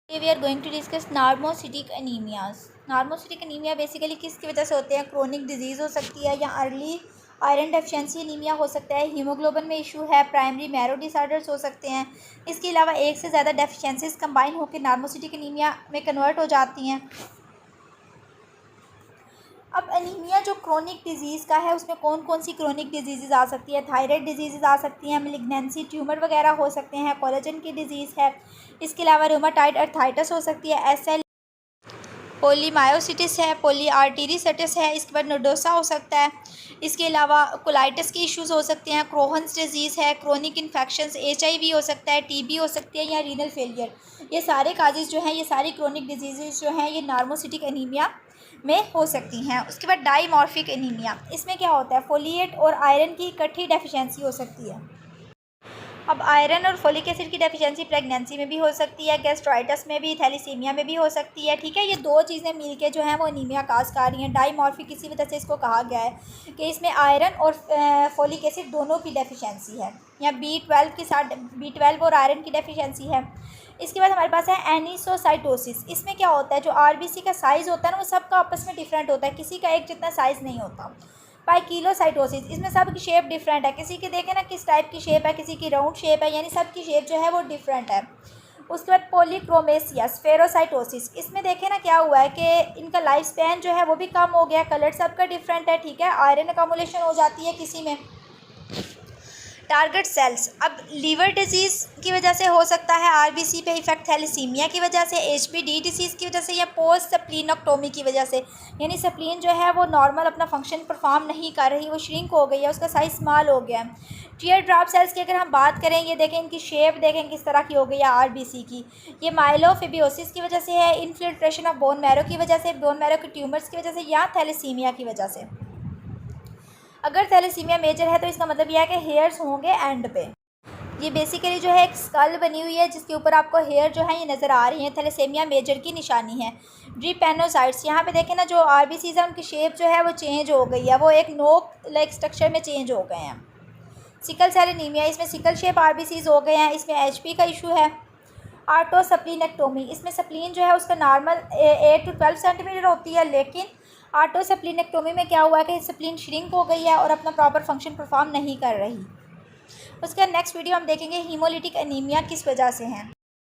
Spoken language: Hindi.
We are going to discuss normocytic anaemias. Normocytic anaemia basically किसकी वजह से होते हैं? क्रोनिक डिजीज़ हो सकती है या अर्ली आयरन डेफिशिएंसी एनीमिया हो सकता है, हीमोग्लोबिन में इशू है, प्राइमरी मैरो डिसऑर्डर्स हो सकते हैं। इसके अलावा एक से ज़्यादा डेफिशिएंसीज कंबाइन होकर नार्मोसिटिक एनीमिया में कन्वर्ट हो जाती हैं। अब एनीमिया जो क्रोनिक डिजीज़ का है उसमें कौन कौन सी क्रोनिक डिजीज़ आ सकती है? थायराइड डिजीज़ आ सकती हैं, मेलिग्नेंसी ट्यूमर वगैरह हो सकते हैं, कोलेजन की डिजीज़ है। इसके अलावा रूमेटॉइड अर्थराइटिस हो सकती है, एसएल पोलीमायोसिटिस है, पॉलीआर्टेरिटिस है, इसके बाद नोडोसा हो सकता है। इसके अलावा कोलाइटिस के इश्यूज़ हो सकते हैं, क्रोहन्स डिजीज़ है, क्रोनिक इन्फेक्शंस, एचआईवी हो सकता है, टीबी हो सकती है या रीनल फेलियर। ये सारे काजेज़ जो हैं, ये सारी क्रोनिक डिजीज़ जो हैं, ये नार्मोसिटिक एनीमिया में हो सकती हैं। उसके बाद डाईमॉर्फिक एनीमिया, इसमें क्या होता है? फोलिएट और आयरन की इकट्ठी डेफिशिएंसी हो सकती है। अब आयरन और फोलिक एसिड की डेफिशिएंसी प्रेगनेंसी में भी हो सकती है, गैस्ट्राइटिस में भी, थैलीसीमिया में भी हो सकती है। ठीक है, ये दो चीज़ें मिलके जो हैं वो एनीमिया काज कर रही हैं। डाईमॉर्फिक इसी वजह से इसको कहा गया है कि इसमें आयरन और फोलिक एसिड दोनों की डेफिशिएंसी है, या B12 के साथ B12 और आयरन की डेफिशिएंसी है। इसके बाद हमारे पास है एनिसोसाइटोसिस। इसमें क्या होता है? जो आरबीसी का साइज़ होता है ना, वो सबका आपस में डिफरेंट होता है, किसी का एक जितना साइज़ नहीं होता। पाइकिलोसाइटोसिस, इसमें सब की शेप डिफरेंट है, किसी की देखें ना किस टाइप की शेप है, किसी की राउंड शेप है, यानी सब की शेप जो है वो डिफरेंट है। उसके बाद पॉलीक्रोमेसिया स्फेरोसाइटोसिस, इसमें देखें ना क्या हुआ है कि इनका लाइफ स्पैन जो है वो भी कम हो गया, कलर सबका डिफरेंट है। ठीक है, आयरन अकोमुलेशन हो जाती है किसी में। टारगेट सेल्स, अब लीवर डिजीज़ की वजह से हो सकता है आरबीसी पे इफेक्ट, थैलेसीमिया की वजह से, एचपीडी डिसीज़ की वजह से, या पोस्ट स्प्लीनोक्टोमी की वजह से, यानी स्प्लीन जो है वो नॉर्मल अपना फंक्शन परफॉर्म नहीं कर रही, वो श्रिंक हो गई है, उसका साइज स्मॉल हो गया है। टीयर ड्रॉप सेल्स की अगर हम बात करें, ये देखें इनकी शेप देखें किस तरह की हो गई है आरबीसी की। ये माइलोफिबियोसिस की वजह से है, इन्फिल्ट्रेशन ऑफ बोन मैरो की वजह से, बोन मैरो के ट्यूमर्स की वजह से, या थैलेसीमिया की वजह से। अगर थैलेसीमिया मेजर है तो इसका मतलब यह है कि हेयर्स होंगे एंड पे। ये बेसिकली जो है एक स्कल बनी हुई है जिसके ऊपर आपको हेयर जो है ये नज़र आ रही है, थैलेसीमिया मेजर की निशानी है। ड्रीपेनोसाइट्स, यहाँ पे देखें ना जो आरबीसीज है उनकी शेप जो है वो चेंज हो गई है, वो एक नोक लाइक स्ट्रक्चर में चेंज हो गए हैं। सिकल सेल एनीमिया, इसमें सिकल शेप आरबीसीज हो गए हैं, इसमें एचपी का इशू है। आर्टोसप्लीनेक्टोमी, इसमें स्प्लीन जो है उसका नॉर्मल 8 to 12 सेंटीमीटर होती है, लेकिन आर्टोसप्लीनेक्टोमी में क्या हुआ है कि स्प्लीन श्रिंक हो गई है और अपना प्रॉपर फंक्शन परफॉर्म नहीं कर रही। उसका नेक्स्ट वीडियो हम देखेंगे हीमोलिटिक एनीमिया किस वजह से है।